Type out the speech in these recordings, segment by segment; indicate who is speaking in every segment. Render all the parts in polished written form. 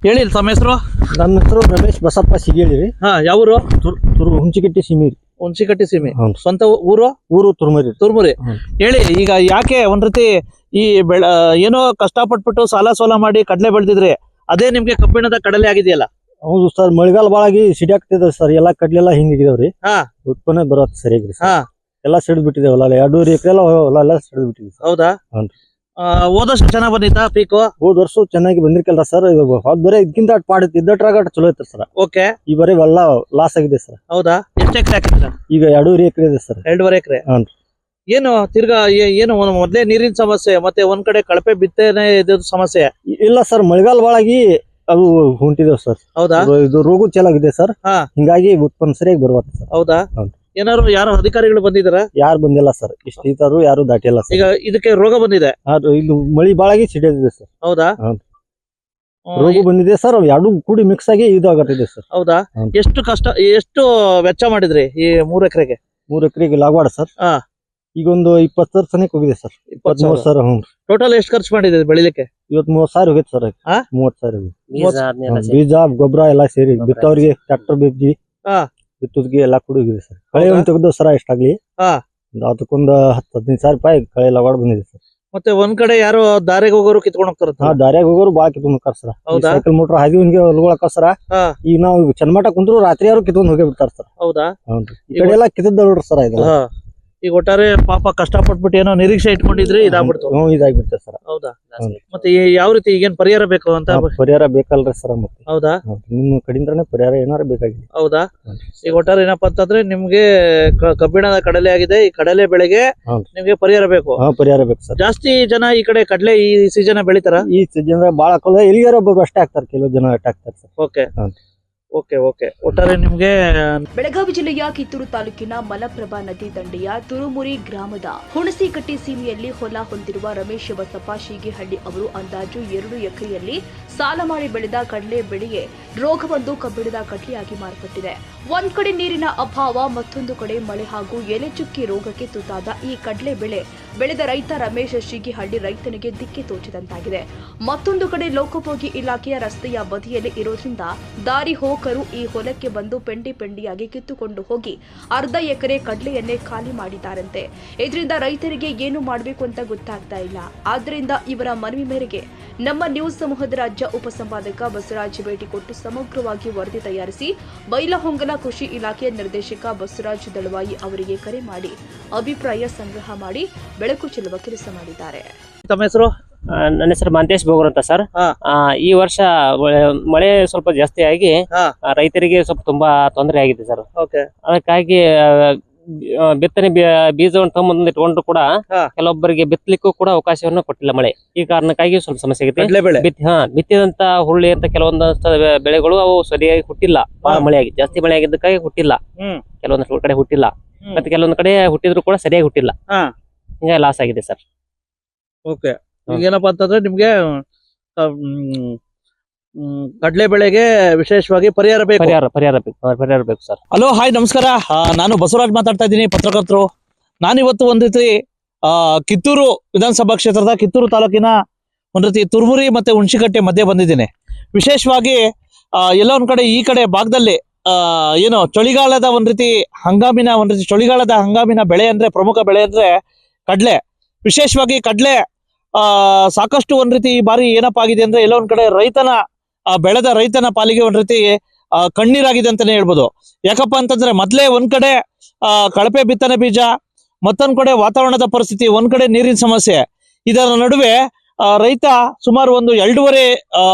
Speaker 1: ಹೇಳಿ ತಮ್ಮ ಹೆಸರು?
Speaker 2: ನನ್ನ ಹೆಸರು ರಮೇಶ್ ಬಸಪ್ಪ ಸಿಗೇಳಿ ರೀ.
Speaker 1: ಯಾವೂರು?
Speaker 2: ಹುಂಚಿಕಟ್ಟಿ ಸೀಮೆ ರೀ.
Speaker 1: ಹುಣಸಿಕಟ್ಟಿ ಸೀಮೆ.
Speaker 2: ಹೌದು.
Speaker 1: ಸ್ವಂತ ಊರು?
Speaker 2: ಊರು ತುರ್ಮರಿ.
Speaker 1: ತುರ್ಮುರಿ. ಹೇಳಿ, ಈಗ ಯಾಕೆ ಒಂದ್ ರೀತಿ ಈ ಏನೋ ಕಷ್ಟಪಟ್ಬಿಟ್ಟು ಸಾಲ ಸೋಲ ಮಾಡಿ ಕಡಲೆ ಬೆಳೆದಿದ್ರಿ, ಅದೇ ನಿಮ್ಗೆ ಕಬ್ಬಿಣದ ಕಡಲೆ ಆಗಿದೆಯಲ್ಲ?
Speaker 2: ಹೌದು ಸರ್, ಮಳೆಗಾಲ ಬಾಳಾಗಿ ಸಿಡಿ ಆಗ್ತಿದೆ ಸರ್. ಎಲ್ಲಾ ಕಡ್ಲೆಲ್ಲ ಹಿಂಗಿದಾವ್ರಿ. ಉತ್ಪನ್ನ ಬರೋದು ಸರಿಯಾಗಿ ಸರ್. ಎಲ್ಲ ಸಿಡಿದ್ ಬಿಟ್ಟಿದೆ ಹೊಲ, 2.5 ಎಕರೆ ಹೊಲ ಎಲ್ಲ ಸಿಡಿದ್ ಬಿಟ್ಟಿದೆ.
Speaker 1: ಹೌದಾ?
Speaker 2: ಹ್ಞೂ.
Speaker 1: ಹೋದ ವರ್ಷ ಚೆನ್ನಾಗ್ ಬಂದಿತ್ತಾ ಪೀಕು?
Speaker 2: ಹೋದ್ ವರ್ಷ ಚೆನ್ನಾಗಿ ಬಂದಿರ್ಕಲ್ಲ ಸರ್. ಬರೀ ಇದಕ್ಕಿಂತ ಪಾಡಿತ್ತು, ಇದ್ದಟ್ರಾಗ ಚಲೋ ಐತೆ ಸರ್.
Speaker 1: ಓಕೆ.
Speaker 2: ಈ ಬರೀ ಎಲ್ಲ ಲಾಸ್ ಆಗಿದೆ ಸರ್.
Speaker 1: ಹೌದಾ? ಎಷ್ಟು ಎಕರೆ ಹಾಕಿದ್ರ?
Speaker 2: ಈಗ 2.5 ಎಕರೆ ಇದೆ ಸರ್.
Speaker 1: 2.5 ಎಕರೆ.
Speaker 2: ಹ್ಞೂ.
Speaker 1: ಏನು ತಿರ್ಗಾ ಏನು ಮೊದ್ಲೇ ನೀರಿನ ಸಮಸ್ಯೆ, ಮತ್ತೆ ಒಂದ್ ಕಡೆ ಕಳಪೆ ಬಿತ್ತನೆ ಇದ್ರದ್ದು ಸಮಸ್ಯೆ?
Speaker 2: ಇಲ್ಲ ಸರ್, ಮಳೆಗಾಲ ಬಾಳಾಗಿ ಅದು ಹೊಂಟಿದೇವ್ ಸರ್.
Speaker 1: ಹೌದಾ?
Speaker 2: ಇದು ರೋಗ ಚೆನ್ನಾಗಿದೆ ಸರ್. ಹಿಂಗಾಗಿ ಉತ್ಪನ್ನ ಸರಿಯಾಗಿ ಬರುವತ್ತೆ ಸರ್.
Speaker 1: ಹೌದಾ?
Speaker 2: ಹೌದು.
Speaker 1: ಏನಾದ್ರು ಯಾರು ಅಧಿಕಾರಿಗಳು ಬಂದಿದಾರ?
Speaker 2: ಯಾರು ಬಂದಿಲ್ಲ ಸರ್. ಇಷ್ಟ ಈತಾರು ಯಾರು ದಾಟಿಲ್ಲ ಸರ್.
Speaker 1: ಈಗ ಇದಕ್ಕೆ ರೋಗ ಬಂದಿದೆ?
Speaker 2: ಇದು ಮಳಿ ಬಾಳಾಗಿ ಸಿಡಿದಿದೆ ಸರ್.
Speaker 1: ಹೌದಾ?
Speaker 2: ರೋಗ ಬಂದಿದೆ ಸರ್. ಎರಡು ಕೂಡಿ ಮಿಕ್ಸ್ ಆಗಿ ಇದಾಗತ್ತಿದೆ ಸರ್.
Speaker 1: ಹೌದಾ? ಎಷ್ಟು ವೆಚ್ಚ ಮಾಡಿದ್ರಿ ಈ 3 ಎಕರೆಗೆ?
Speaker 2: 3 ಎಕರೆಗೆ ಲಾಗವಾಡ ಸರ್. ಈಗ ಒಂದು 20,000 ಸನಿಕ್ ಹೋಗಿದೆ ಸರ್. 23 ಸಾವಿರ. ಹ್ಞೂ.
Speaker 1: ಟೋಟಲ್ ಎಷ್ಟು ಖರ್ಚು ಮಾಡಿದ್ರಿ ಬೆಳಿಲಿಕ್ಕೆ?
Speaker 2: 30 ಸಾವಿರ ಹೋಗೈತೆ ಸರ್. 30,000 ಬೀಜ ಗೊಬ್ಬರ ಎಲ್ಲ ಸೇರಿ ಬಿತ್ತವ್ರಿಗೆ ಟ್ರಾಕ್ಟರ್ ಬೀಜಿ ಬಿತ್ತೋದ್ಗೆ ಎಲ್ಲ ಕೂಡ ಹೋಗಿದೆ ಸರ್. ಕಳೆ ಒಂದು ತೆಗೆದು ಸರ ಎಷ್ಟಾಗ್ಲಿ ಅದಕ್ಕೊಂದು 10-15 ಸಾವಿರ ರೂಪಾಯಿ ಕಳೆ ಲಾಗವಾಡ ಬಂದಿದೆ ಸರ್.
Speaker 1: ಮತ್ತೆ ಒಂದ್ ಕಡೆ ಯಾರು ದಾರಿಗೆ ಹೋಗೋರು ಕಿತ್ಕೊಂಡ್ ಹೋಗ್ತಾರ?
Speaker 2: ದಾರ್ಯಾಗ ಹೋಗೋರು ಬಾಳ ಕಿತ್ಕೊಂಡ್ ಹೋಗ್ತಾರ ಸರ್. ಸೈಕಲ್ ಮೋಟರ್ ಹಾದಿವನ್ಗೆ ಹೊಲ್ಗೊಳಕ ಸರ. ಈಗ ನಾವು ಚನ್ಮಟ ಕುಂತ್ರು ರಾತ್ರಿ ಯಾರು ಕಿತ್ಕೊಂಡ್ ಹೋಗೇ ಬಿಡ್ತಾರ ಸರ್.
Speaker 1: ಹೌದಾ?
Speaker 2: ಈ ಕಡೆ ಎಲ್ಲ ಕಿತ್ತದ ನೋಡ್ರಿ ಸರ್. ಇದು
Speaker 1: ಈಗ ಒಟ್ಟಾರೆ ಪಾಪ ಕಷ್ಟಪಟ್ಬಿಟ್ಟು ಏನೋ ನಿರೀಕ್ಷೆ ಇಟ್ಕೊಂಡಿದ್ರಿ, ಇದಾಗ್ಬಿಡ್ತು.
Speaker 2: ಇದಾಗ್ಬಿಡ್ತೇವೆ ಸರ್.
Speaker 1: ಹೌದಾ? ಮತ್ತೆ ಯಾವ ರೀತಿ ಈಗೇನ್ ಪರಿಹಾರ ಬೇಕು ಅಂತ?
Speaker 2: ಪರಿಹಾರ ಬೇಕಲ್ರಿ ಸರ್. ಮತ್ತೆ
Speaker 1: ಹೌದಾ?
Speaker 2: ನಿಮ್ಮ ಕಡೆಯಿಂದಾನೆ ಪರಿಹಾರ ಏನಾರ ಬೇಕಾಗಿದೆ.
Speaker 1: ಹೌದಾ? ಈಗ ಒಟ್ಟಾರೆ ಏನಪ್ಪಾ ಅಂತಂದ್ರೆ ನಿಮ್ಗೆ ಕಬ್ಬಿಣದ ಕಡಲೆ ಆಗಿದೆ, ಈ ಕಡಲೆ ಬೆಳೆಗೆ ನಿಮ್ಗೆ ಪರಿಹಾರ ಬೇಕು.
Speaker 2: ಪರಿಹಾರ ಬೇಕು ಸರ್.
Speaker 1: ಜಾಸ್ತಿ ಜನ ಈ ಕಡೆ ಕಡಲೆ ಈ ಸೀಸನ್ ಬೆಳಿತಾರ?
Speaker 2: ಈ ಸೀಸನ್ ಬಾಳ ಹಾಕೋಲ್ಲ, ಎಲ್ಲಿಗಾರ ಒಬ್ಬರು ಅಷ್ಟೇ ಹಾಕ್ತಾರೆ, ಕೆಲವು ಜನ ಅಷ್ಟೇ ಹಾಕ್ತಾರೆ ಸರ್.
Speaker 1: Okay okay okay. ಒಟ್ಟಾರೆ ನಿಮ್ಗೆ
Speaker 3: ಬೆಳಗಾವಿ ಜಿಲ್ಲೆಯ ಕಿತ್ತೂರು ತಾಲೂಕಿನ ಮಲಪ್ರಭಾ ನದಿ ದಂಡೆಯ ತುರುಮುರಿ ಗ್ರಾಮದ ಹುಣಸಿಕಟ್ಟಿ ಸೀಮೆಯಲ್ಲಿ ಹೊಲ ಹೊಂದಿರುವ ರಮೇಶ್ ಬಸಪ್ಪ ಶೀಗಿಹಳ್ಳಿ ಅವರು ಅಂದಾಜು 2 ಎಕರೆಯಲ್ಲಿ ಸಾಲ ಮಾಡಿ ಬೆಳೆದ ಕಡಲೆ ಬೆಳೆಗೆ ರೋಗ ಬಂದು ಕಬ್ಬಿಣದ ಕಡ್ಲೆಯಾಗಿ ಮಾರ್ಪಟ್ಟಿದೆ. ಒಂದ್ ಕಡೆ ನೀರಿನ ಅಭಾವ, ಮತ್ತೊಂದು ಕಡೆ ಮಳೆ ಹಾಗೂ ಎಲೆ ಚುಕ್ಕಿ ರೋಗಕ್ಕೆ ತುತ್ತಾದ ಈ ಕಡಲೆ ಬೆಳೆ ಬೆಳೆದ ರೈತ ರಮೇಶ್ ಶೀಗಿಹಳ್ಳಿ ರೈತನಿಗೆ ದಿಕ್ಕಿ ತೋಚಿದಂತಾಗಿದೆ. ಮತ್ತೊಂದು ಕಡೆ ಲೋಕೋಪಯೋಗಿ ಇಲಾಖೆಯ ರಸ್ತೆಯ ಬದಿಯಲ್ಲಿ ಇರೋದ್ರಿಂದ ದಾರಿ ಹೋಕರು ಈ ಹೊಲಕ್ಕೆ ಬಂದು ಪೆಂಡಿಯಾಗಿ ಕಿತ್ತುಕೊಂಡು ಹೋಗಿ ಅರ್ಧ ಎಕರೆ ಕಡಲೆಯನ್ನೇ ಖಾಲಿ ಮಾಡಿದ್ದಾರಂತೆ. ಇದರಿಂದ ರೈತರಿಗೆ ಏನು ಮಾಡಬೇಕು ಅಂತ ಗೊತ್ತಾಗ್ತಾ ಇಲ್ಲ. ಆದ್ದರಿಂದ ಇವರ ಮನವಿ ಮೇರೆಗೆ ನಮ್ಮ ನ್ಯೂಸ್ ಸಮೂಹದ ರಾಜ್ಯ ಉಪಸಂಪಾದಕ ಬಸವರಾಜ್ ಭೇಟಿ ಕೊಟ್ಟು ಸಮಗ್ರವಾಗಿ ವರದಿ ತಯಾರಿಸಿ ಬೈಲಹೊಂಗಲ ಕೃಷಿ ಇಲಾಖೆಯ ನಿರ್ದೇಶಕ ಬಸವರಾಜ್ ದಳವಾಯಿ ಅವರಿಗೆ ಕರೆ ಮಾಡಿ ಅಭಿಪ್ರಾಯ ಸಂಗ್ರಹ ಮಾಡಿ ಬೆಳಕು ಚೆಲ್ಲುವ ಕೆಲಸ ಮಾಡಿದ್ದಾರೆ.
Speaker 1: ತಮ್ಮ ಹೆಸರು?
Speaker 4: ನನ್ನ ಹೆಸರು ಮಂತೇಶ್ ಬೋಗರ್ ಅಂತ ಸರ್. ಈ ವರ್ಷ ಮಳೆ ಸ್ವಲ್ಪ ಜಾಸ್ತಿ ಆಗಿ ರೈತರಿಗೆ ಸ್ವಲ್ಪ ತುಂಬಾ ತೊಂದರೆ ಆಗಿದೆ ಸರ್. ಅದಕ್ಕಾಗಿ ಬಿತ್ತನೆ ಬೀಜವನ್ನು ತಗೊಂಡು ಇಟ್ಕೊಂಡ್ರು ಕೂಡ ಕೆಲವೊಬ್ಬರಿಗೆ ಬಿತ್ತಲಿಕ್ಕೂ ಕೂಡ ಅವಕಾಶವನ್ನು ಕೊಟ್ಟಿಲ್ಲ ಮಳೆ. ಈ ಕಾರಣಕ್ಕಾಗಿ ಸ್ವಲ್ಪ ಸಮಸ್ಯೆ ಆಗಿದೆ. ಬಿತ್ತಿದಂತ ಹುರುಳಿ ಅಂತ ಕೆಲವೊಂದಷ್ಟು ಬೆಳೆಗಳು ಅವು ಸರಿಯಾಗಿ ಹುಟ್ಟಿಲ್ಲ. ಬಹಳ ಮಳೆಯಾಗಿ ಜಾಸ್ತಿ ಮಳೆ ಆಗಿದ್ದಕ್ಕಾಗಿ ಹುಟ್ಟಿಲ್ಲ. ಕೆಲವೊಂದಷ್ಟು ಕಡೆ ಹುಟ್ಟಿಲ್ಲ, ಮತ್ತೆ ಕೆಲವೊಂದು ಕಡೆ ಹುಟ್ಟಿದ್ರು ಕೂಡ ಸರಿಯಾಗಿ ಹುಟ್ಟಿಲ್ಲ. ಹಿಂಗಾಗಿ ಲಾಸ್ ಆಗಿದೆ ಸರ್.
Speaker 1: ಓಕೆ. ಏನಪ್ಪಾ ಅಂತಂದ್ರೆ ನಿಮ್ಗೆ ಕಡಲೆ ಬೆಳೆಗೆ ವಿಶೇಷವಾಗಿ ಪರಿಹಾರ ಬೇಕು
Speaker 4: ಸರ್.
Speaker 1: ಹಲೋ, ಹಾಯ್, ನಮಸ್ಕಾರ. ನಾನು ಬಸವರಾಜ್ ಮಾತಾಡ್ತಾ ಇದ್ದೀನಿ, ಪತ್ರಕರ್ತರು. ನಾನಿವತ್ತು ಒಂದ್ ರೀತಿ ಕಿತ್ತೂರು ವಿಧಾನಸಭಾ ಕ್ಷೇತ್ರದ ಕಿತ್ತೂರು ತಾಲೂಕಿನ ಒಂದ್ ರೀತಿ ತುರ್ಮುರಿ ಮತ್ತೆ ಹುಣಸಿಕಟ್ಟೆ ಮಧ್ಯೆ ಬಂದಿದ್ದೀನಿ. ವಿಶೇಷವಾಗಿ ಎಲ್ಲ ಒಂದ್ ಕಡೆ ಈ ಕಡೆ ಭಾಗದಲ್ಲಿ ಏನು ಚಳಿಗಾಲದ ಚಳಿಗಾಲದ ಹಂಗಾಮಿನ ಬೆಳೆ ಅಂದ್ರೆ, ಪ್ರಮುಖ ಬೆಳೆ ಅಂದ್ರೆ ಕಡ್ಲೆ. ವಿಶೇಷವಾಗಿ ಕಡ್ಲೆ ಸಾಕಷ್ಟು ಒಂದ್ ರೀತಿ ಈ ಬಾರಿ ಏನಪ್ಪಾ ಆಗಿದೆ ಅಂದ್ರೆ ಎಲ್ಲ ಒಂದ್ ಕಡೆ ಬೆಳೆದ ರೈತನ ಪಾಲಿಗೆ ಒಂದ್ ರೀತಿ ಕಣ್ಣೀರಾಗಿದೆ ಅಂತಾನೆ ಹೇಳ್ಬೋದು. ಯಾಕಪ್ಪ ಅಂತಂದ್ರೆ ಮೊದ್ಲೇ ಒಂದ್ ಕಡೆ ಕಳಪೆ ಬಿತ್ತನೆ ಬೀಜ, ಮತ್ತೊಂದ್ ಕಡೆ ವಾತಾವರಣದ ಪರಿಸ್ಥಿತಿ, ಒಂದ್ ಕಡೆ ನೀರಿನ ಸಮಸ್ಯೆ. ಇದರ ನಡುವೆ ರೈತ ಸುಮಾರು ಒಂದು 2.5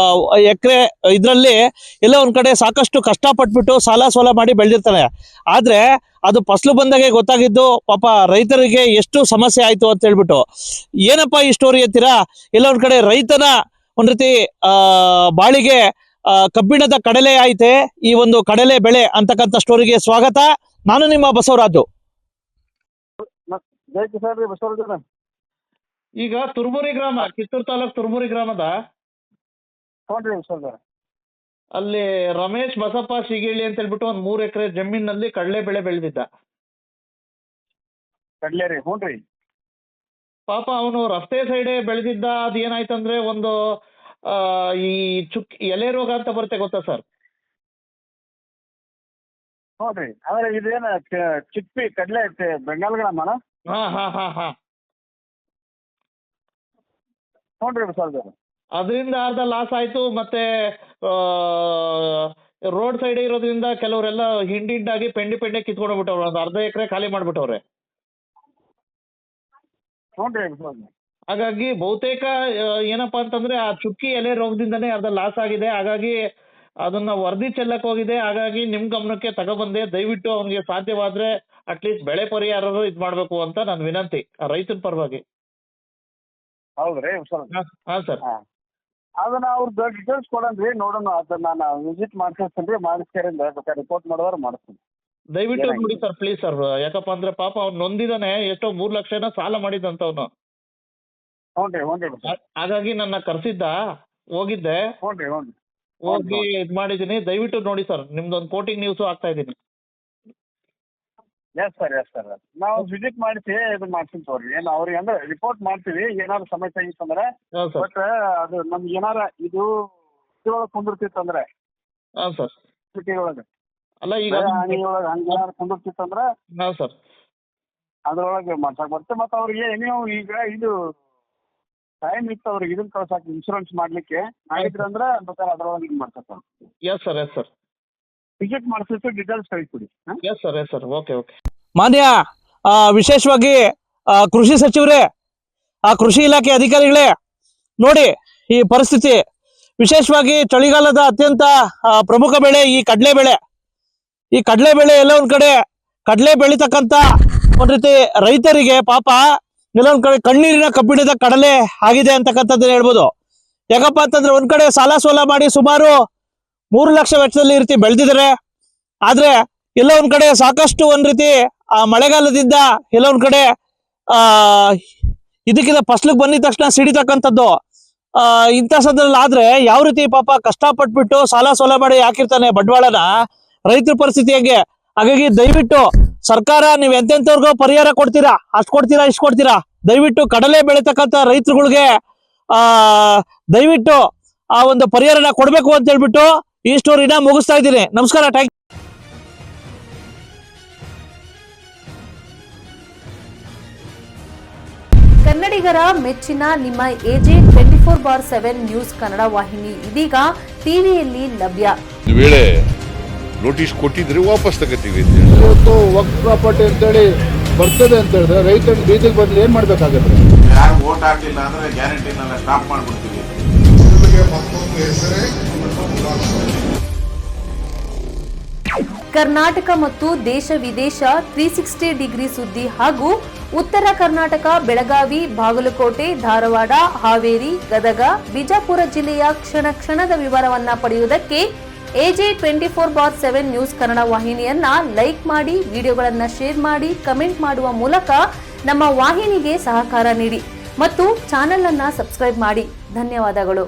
Speaker 1: ಎಕರೆ ಇದ್ರಲ್ಲಿ ಎಲ್ಲ ಒಂದ್ ಕಡೆ ಸಾಕಷ್ಟು ಕಷ್ಟಪಟ್ಬಿಟ್ಟು ಸಾಲ ಸೋಲ ಮಾಡಿ ಬೆಳೆದಿರ್ತಾನೆ. ಆದ್ರೆ ಅದು ಫಸಲು ಬಂದಾಗೆ ಗೊತ್ತಾಗಿದ್ದು ಪಾಪ ರೈತರಿಗೆ ಎಷ್ಟು ಸಮಸ್ಯೆ ಆಯ್ತು ಅಂತ ಹೇಳ್ಬಿಟ್ಟು. ಏನಪ್ಪಾ ಈ ಸ್ಟೋರಿ ಅಂತೀರಾ? ಎಲ್ಲ ಒಂದ್ ಕಡೆ ರೈತನ ಒಂದ್ ರೀತಿ ಬಾಳಿಗೆ ಕಬ್ಬಿಣದ ಕಡಲೆ ಆಯ್ತೆ ಈ ಒಂದು ಕಡಲೆ ಬೆಳೆ ಅಂತಕ್ಕಂಥ ಸ್ಟೋರಿಗೆ ಸ್ವಾಗತ. ನಾನು ನಿಮ್ಮ ಬಸವರಾಜು. ಈಗ ತುರ್ಮುರಿ ಗ್ರಾಮ, ಕಿತ್ತೂರು ತಾಲೂಕ್ ತುರ್ಮುರಿ ಗ್ರಾಮದ ಅಲ್ಲಿ ರಮೇಶ್ ಬಸಪ್ಪ ಶೀಗಿಹಳ್ಳಿ ಅಂತ ಹೇಳ್ಬಿಟ್ಟು ಒಂದ್ 3 ಎಕರೆ ಜಮೀನಲ್ಲಿ ಕಡಲೆ ಬೆಳೆ ಬೆಳೆದಿದ್ದ. ಪಾಪ ಅವನು ರಸ್ತೆ ಸೈಡೆ ಬೆಳೆದಿದ್ದ. ಅದ್ ಏನಾಯ್ತಂದ್ರೆ ಒಂದು ಈ ಎಲೆ ರೋಗ ಅಂತ ಬರುತ್ತೆ ಗೊತ್ತಾ ಸರ್?
Speaker 5: ನೋಡ್ರಿ ಆದ್ರೆ ಇದೇನ ಚಿಪ್ಪಿ ಕಡ್ಲೆ ಬೆಂಗಾಲ್ಗಳಮ್ಮನ
Speaker 1: ಹಾ ಹಾ ಹಾ ಹಾ
Speaker 5: ನೋಡ್ರಿ ಸರ್
Speaker 1: ಅದರಿಂದ ಅರ್ಧ ಲಾಸ್ ಆಯ್ತು. ಮತ್ತೆ ರೋಡ್ ಸೈಡ್ ಇರೋದ್ರಿಂದ ಕೆಲವರೆಲ್ಲ ಹಿಂಡಾಗಿ ಪೆಂಡೆ ಕಿತ್ಕೊಂಡು ಹೋಗ್ಬಿಟ್ಟವ್ರೆ. ಒಂದು ಅರ್ಧ ಎಕರೆ ಖಾಲಿ ಮಾಡ್ಬಿಟ್ಟವ್ರೆ.
Speaker 5: ನೋಡ್ರಿ
Speaker 1: ಹಾಗಾಗಿ ಬಹುತೇಕ ಏನಪ್ಪಾ ಅಂತಂದ್ರೆ ಆ ಚುಕ್ಕಿ ಎಲೆ ರೋಗದಿಂದನೇ ಅರ್ಧ ಲಾಸ್ ಆಗಿದೆ. ಹಾಗಾಗಿ ಅದನ್ನ ವರದಿ ಚೆಲ್ಲಕ್ ಹೋಗಿದೆ. ಹಾಗಾಗಿ ನಿಮ್ ಗಮನಕ್ಕೆ ತಗೊಬಂದೆ. ದಯವಿಟ್ಟು ಅವನಿಗೆ ಸಾಧ್ಯವಾದ್ರೆ ಅಟ್ಲೀಸ್ಟ್ ಬೆಳೆ ಪರಿಹಾರ ಇದ್ ಮಾಡ್ಬೇಕು ಅಂತ ನನ್ನ ವಿನಂತಿ ರೈತನ ಪರವಾಗಿ.
Speaker 5: ಹೌದ್ರಿ ಸರ್?
Speaker 1: ಹಾ ಸರ್.
Speaker 5: ಅದನ್ನ ಅವ್ರದ್ದು ಡೀಟೇಲ್ಸ್ ಕೊಡನ್ರಿ, ನೋಡೋಣ. ಅದನ್ನ ನಾನು ವಿಸಿಟ್ ಮಾಡ್ತೀನಿ, ಮಾಡಿಸ್ಕೇರಿಂದ ರಿಪೋರ್ಟ್ ಮಾಡೋದಾರ ಮಾಡಿಸ್ತೀನಿ.
Speaker 1: ದಯವಿಟ್ಟು ನೋಡಿ ಸರ್, ಪ್ಲೀಸ್ ಸರ್. ಯಾಕಪ್ಪ ಅಂದ್ರೆ ಪಾಪ ಅವ್ನು ನೊಂದಿದಾನೆ. ಎಷ್ಟೋ 3 ಲಕ್ಷ ಸಾಲ ಮಾಡಿದಂತ ಅವನು. ಹಾಗಾಗಿ ನನ್ನ ಕರ್ಸಿದ್ದ, ಹೋಗಿದ್ದೆ, ಹೋಗಿ ಇದ್ ಮಾಡಿದೀನಿ. ದಯವಿಟ್ಟು ನೋಡಿ ಸರ್, ನಿಮ್ದೊಂದು ಕೋಟಿಂಗ್ ನ್ಯೂಸ್ ಆಗ್ತಾ ಇದೀನಿ.
Speaker 5: ಎಸ್ ಸರ್ ನಾವು ವಿಸಿಟ್ ಮಾಡಿಸಿ ಇದು ಮಾಡ್ತೀನಿ ತೋರಿ. ಏನು ಅವ್ರಿಗೆ ಅಂದ್ರೆ ರಿಪೋರ್ಟ್ ಮಾಡ್ತೀವಿ ಏನಾದ್ರು ಸಮಸ್ಯೆ ಆಗಿತ್ತಂದ್ರೆ. ಬಟ್ ಅದು ನಮ್ಗೆ ಏನಾರ ಇದು ಒಳಗೆ ಕುಂದಿರ್ತಿತ್ತಂದ್ರೆ
Speaker 1: ಸರ್,
Speaker 5: ಸಿಟಿ ಒಳಗೆ
Speaker 1: ಅಲ್ಲ ಈಗ
Speaker 5: ಹಂಗೇನಾದ್ರು ಕುಂದಿರ್ತಿತ್ತಂದ್ರೆ
Speaker 1: ಸರ್
Speaker 5: ಅದ್ರೊಳಗೆ ಮಾಡ್ಸಕ್ ಬರುತ್ತೆ. ಮತ್ತೆ ಅವ್ರಿಗೆ ನೀವು ಈಗ ಇದು ಟೈಮ್ ಇತ್ತು ಅವ್ರಿಗೆ ಇದನ್ನ ಕಳ್ಸಾಕ ಇನ್ಶೂರೆನ್ಸ್ ಮಾಡ್ಲಿಕ್ಕೆ ಆಗಿದ್ರಂದ್ರೆ ಬೇಕಾದ್ರೆ ಅದ್ರೊಳಗೆ ಇದು ಮಾಡ್ಸಕ್.
Speaker 1: ಎಸ್ ಸರ್
Speaker 5: ವಿಸಿಟ್ ಮಾಡಿಸಿ ಡೀಟೇಲ್ಸ್ ಕಳಿಸ್ಬಿಡಿ.
Speaker 1: Yes sir okay. ಮಾನ್ಯ ವಿಶೇಷವಾಗಿ ಕೃಷಿ ಸಚಿವರೇ, ಕೃಷಿ ಇಲಾಖೆ ಅಧಿಕಾರಿಗಳೇ, ನೋಡಿ ಈ ಪರಿಸ್ಥಿತಿ. ವಿಶೇಷವಾಗಿ ಚಳಿಗಾಲದ ಅತ್ಯಂತ ಪ್ರಮುಖ ಬೆಳೆ ಈ ಕಡಲೆ ಬೆಳೆ. ಈ ಕಡಲೆ ಬೆಳೆ ಎಲ್ಲ ಒಂದ್ ಕಡೆ ಕಡಲೆ ಬೆಳಿತಕ್ಕಂತ ಒಂದ್ ರೀತಿ ರೈತರಿಗೆ ಪಾಪ ಎಲ್ಲೊಂದ್ ಕಡೆ ಕಣ್ಣೀರಿನ ಕಬ್ಬಿಣದ ಕಡಲೆ ಆಗಿದೆ ಅಂತಕ್ಕಂಥದ್ದನ್ನ ಹೇಳ್ಬೋದು. ಯಾಕಪ್ಪ ಅಂತಂದ್ರೆ ಒಂದ್ ಕಡೆ ಸಾಲ ಸೋಲ ಮಾಡಿ ಸುಮಾರು 3 ಲಕ್ಷ ವೆಚ್ಚದಲ್ಲಿ ಈ ರೀತಿ ಬೆಳೆದಿದ್ದಾರೆ. ಆದ್ರೆ ಎಲ್ಲ ಒಂದ್ ಕಡೆ ಸಾಕಷ್ಟು ಒಂದ್ ರೀತಿ ಮಳೆಗಾಲದಿಂದ ಎಲ್ಲ ಒಂದ್ ಕಡೆ ಇದಕ್ಕಿಂತ ಫಸ್ಲಿಗೆ ಬಂದಿದ ತಕ್ಷಣ ಸಿಡಿತಕ್ಕಂಥದ್ದು. ಇಂಥ ಸಂದರ್ಭದಲ್ಲಿ ಆದ್ರೆ ಯಾವ ರೀತಿ ಪಾಪ ಕಷ್ಟಪಟ್ಬಿಟ್ಟು ಸಾಲ ಸೋಲ ಮಾಡಿ ಹಾಕಿರ್ತಾನೆ ಬಂಡವಾಳನ, ರೈತರ ಪರಿಸ್ಥಿತಿ ಹೆಂಗೆ? ಹಾಗಾಗಿ ದಯವಿಟ್ಟು ಸರ್ಕಾರ ನೀವು ಎಂತೆಂಥವ್ರಿಗೋ ಪರಿಹಾರ ಕೊಡ್ತೀರಾ, ಅಷ್ಟು ಕೊಡ್ತೀರಾ ಇಷ್ಟು ಕೊಡ್ತೀರಾ, ದಯವಿಟ್ಟು ಕಡಲೆ ಬೆಳೀತಕ್ಕಂಥ ರೈತರುಗಳಿಗೆ ದಯವಿಟ್ಟು ಆ ಒಂದು ಪರಿಹಾರನ ಕೊಡ್ಬೇಕು ಅಂತ ಹೇಳ್ಬಿಟ್ಟು ಈ ಸ್ಟೋರಿನ ಮುಗಿಸ್ತಾ ಇದ್ದೀನಿ. ನಮಸ್ಕಾರ, ಥ್ಯಾಂಕ್ ಯು.
Speaker 3: ಕನ್ನಡಿಗರ ಮೆಚ್ಚಿನ ನಿಮ್ಮ AJ 24/7 ನ್ಯೂಸ್ ಕನ್ನಡ ವಾಹಿನಿ ಇದೀಗ ಟಿವಿಯಲ್ಲಿ ಲಭ್ಯ.
Speaker 6: ವೇಳೆ ನೋಟಿಸ್ ಕೊಟ್ಟಿದ್ರೆ ವಾಪಸ್ ತಗೋತೀವಿ.
Speaker 7: ಇವತ್ತು ವಕ್ಫ್ ಪ್ರಾಪರ್ಟಿ ಅಂತೇಳಿ ಬರ್ತದೆ ಅಂತ ಹೇಳಿದ್ರೆ ರೈತರ ಬೀದಿಗೆ ಬದಲು ಏನ್ ಮಾಡ್ಬೇಕಾಗತ್ತೆ?
Speaker 8: ಯಾರು ವೋಟ್ ಹಾಕಿಲ್ಲ ಅಂದ್ರೆ ಗ್ಯಾರಂಟಿನೆಲ್ಲ ಸ್ಟಾಪ್ ಮಾಡ್ಬಿಡ್ತೀವಿ.
Speaker 3: ಕರ್ನಾಟಕ ಮತ್ತು ದೇಶ ವಿದೇಶ 360 ಡಿಗ್ರಿ ಸುದ್ದಿ ಹಾಗೂ ಉತ್ತರ ಕರ್ನಾಟಕ, ಬೆಳಗಾವಿ, ಬಾಗಲಕೋಟೆ, ಧಾರವಾಡ, ಹಾವೇರಿ, ಗದಗ, ಬಿಜಾಪುರ ಜಿಲ್ಲೆಯ ಕ್ಷಣ ಕ್ಷಣದ ವಿವರವನ್ನ ಪಡೆಯುವುದಕ್ಕೆ AJ 24/7 ನ್ಯೂಸ್ ಕನ್ನಡ ವಾಹಿನಿಯನ್ನ ಲೈಕ್ ಮಾಡಿ, ವಿಡಿಯೋಗಳನ್ನ ಶೇರ್ ಮಾಡಿ, ಕಮೆಂಟ್ ಮಾಡುವ ಮೂಲಕ ನಮ್ಮ ವಾಹಿನಿಗೆ ಸಹಕಾರ ನೀಡಿ ಮತ್ತು ಚಾನೆಲ್ ಅನ್ನ ಸಬ್ಸ್ಕ್ರೈಬ್ ಮಾಡಿ. ಧನ್ಯವಾದಗಳು.